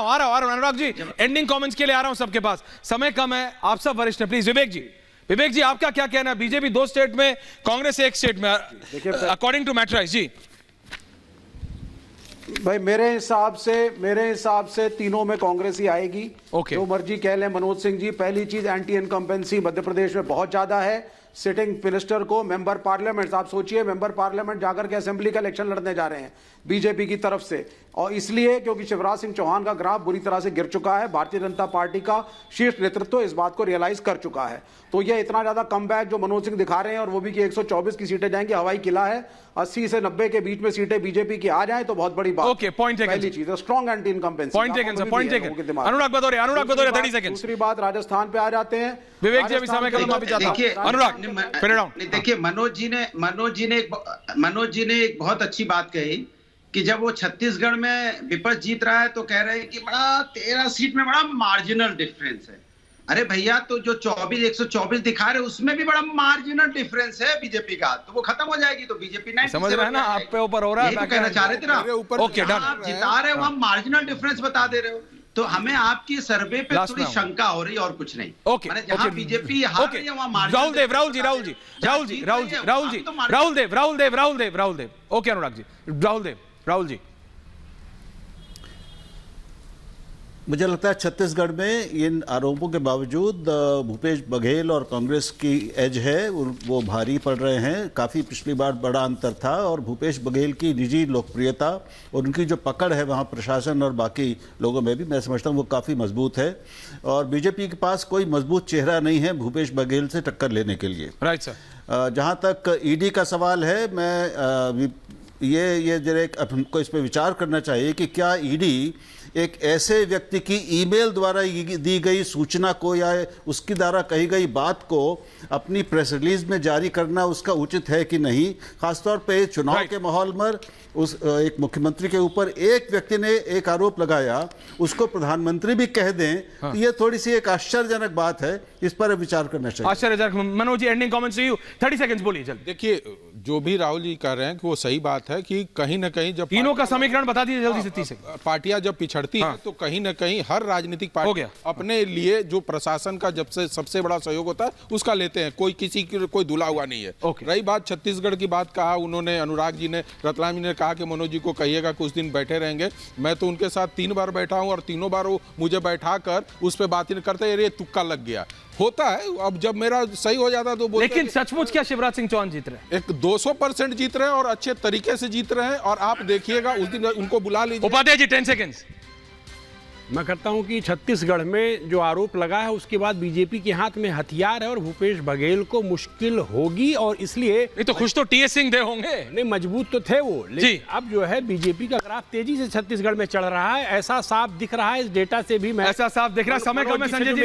हूं Anurag ji, ending comments के लिए आ रहा हूं सबके पास, समय कम है, आप सब वरिष्ठ हैं, प्लीज विवेक जी आपका क्या कहना है? बीजेपी 2 स्टेट में, कांग्रेस 1 स्टेट में, अकॉर्डिंग टू मैट्राइज जी। भाई मेरे हिसाब से तीनों में कांग्रेस ही आएगी। जो मर्जी कह लें मनोज सिंह जी, पहली चीज एंटी इनकम्बेंसी मध्य प्रदेश में बहुत ज्यादा है। सिटिंग मिनिस्टर को मेंबर पार्लियामेंट, आप सोचिए मेंबर पार्लियामेंट जाकर के असेंबली का इलेक्शन लड़ने जा रहे हैं बीजेपी की तरफ से, और इसलिए क्योंकि शिवराज सिंह चौहान का ग्राफ बुरी तरह से गिर चुका है। भारतीय जनता पार्टी का शीर्ष नेतृत्व इस बात को रियलाइज कर चुका है। तो ये इतना ज्यादा कमबैक जो मनोज सिंह दिखा रहे हैं, और वो भी कि 124 की सीटें जाएंगी, हवाई किला है, 80 से 90 के बीच में सीटें बीजेपी की आ जाए तो बहुत बड़ी बात। Okay, point taken. पहली चीज strong anti incumbency. Point taken. Anurag Bhadauria 30 second. दूसरी बात राजस्थान पे आ जाते हैं। विवेक जी अभी समय कम अभी जाता हूं। अनुराग देखिए मनोज जी ने एक बहुत अच्छी बात कही कि जब वो छत्तीसगढ़ में विपक्ष जीत रहा है तो कह रहे हैं कि बड़ा 13 सीट में बड़ा मार्जिनल डिफरेंस है। अरे भैया, तो जो 124 दिखा रहे उसमें भी बड़ा मार्जिनल डिफरेंस है बीजेपी का, तो वो खत्म हो जाएगी तो बीजेपी नहीं समझ रहे हैं ना, आप पे ऊपर हो रहा है, कहना चाह रहे थे ना। ओके, आप जिता रहे हो, हम मार्जिनल डिफरेंस बता दे रहे हो, तो हमें आपकी सर्वे पे थोड़ी शंका हो रही है और कुछ नहीं। ओके, जहां बीजेपी हार रही है वहां राहुल देव। ओके अनुराग जी, राहुल जी। मुझे लगता है छत्तीसगढ़ में इन आरोपों के बावजूद भूपेश बघेल और कांग्रेस की एज है, वो भारी पड़ रहे हैं। काफ़ी पिछली बार बड़ा अंतर था, और भूपेश बघेल की निजी लोकप्रियता और उनकी जो पकड़ है वहाँ प्रशासन और बाकी लोगों में भी, मैं समझता हूँ वो काफ़ी मजबूत है। और बीजेपी के पास कोई मजबूत चेहरा नहीं है भूपेश बघेल से टक्कर लेने के लिए। Right sir. जहाँ तक ईडी का सवाल है, मैं ये जरा हमको इस पर विचार करना चाहिए कि क्या ईडी एक ऐसे व्यक्ति की ईमेल द्वारा दी गई सूचना को या उसके द्वारा कही गई बात को अपनी प्रेस रिलीज में जारी करना उसका उचित है कि नहीं। खासतौर पे चुनाव के माहौल में उस एक मुख्यमंत्री के ऊपर एक व्यक्ति ने एक आरोप लगाया, उसको प्रधानमंत्री भी कह दें, तो ये थोड़ी सी एक आश्चर्यजनक बात है, इस पर विचार करना चाहिए। आश्चर्यजनक। Manoj ji ending comments to you, 30 seconds बोलिए जल्दी। देखिए, जो भी राहुल जी कह रहे हैं कि वो सही बात है कि कहीं ना कहीं जब तीनों का समीकरण बता दीजिए जल्दी से। 30 सेकंड। पार्टियां जब पिछड़ती हैं तो कहीं ना कहीं हर राजनीतिक पार्टी अपने लिए जो प्रशासन का जब से सबसे बड़ा सहयोग होता है उसका लेते हैं, कोई किसी की कोई धुला हुआ नहीं है। रही बात छत्तीसगढ़ की बात, कहा उन्होंने, अनुराग जी ने, रतलाम जी ने कहा कि मनोज जी को कहिएगा कुछ दिन बैठे रहेंगे। मैं तो उनके साथ 3 बार बैठा हूं और तीनों बार वो मुझे बैठा कर उस पर बात नहीं करते, ये तुक्का लग गया होता है। अब जब मेरा सही हो जाता तो बोलते। लेकिन सचमुच क्या शिवराज सिंह चौहान जीत रहे हैं? एक 200% जीत रहे हैं और अच्छे तरीके से जीत रहे हैं, और आप देखिएगा उस दिन उनको बुला लीजिए। उपाध्याय जी 10 सेकंड्स। मैं कहता हूं कि छत्तीसगढ़ में जो आरोप लगा है उसके बाद बीजेपी के हाथ में हथियार है और भूपेश बघेल को मुश्किल होगी, और इसलिए नहीं तो खुश तो टीएस सिंह दे होंगे। नहीं, मजबूत तो थे वो, लेकिन अब जो है बीजेपी का ग्राफ तेजी से छत्तीसगढ़ में चढ़ रहा है, ऐसा साफ दिख रहा है इस डेटा से भी। ऐसा साफ दिख रहा है। समय कम है संजय जी।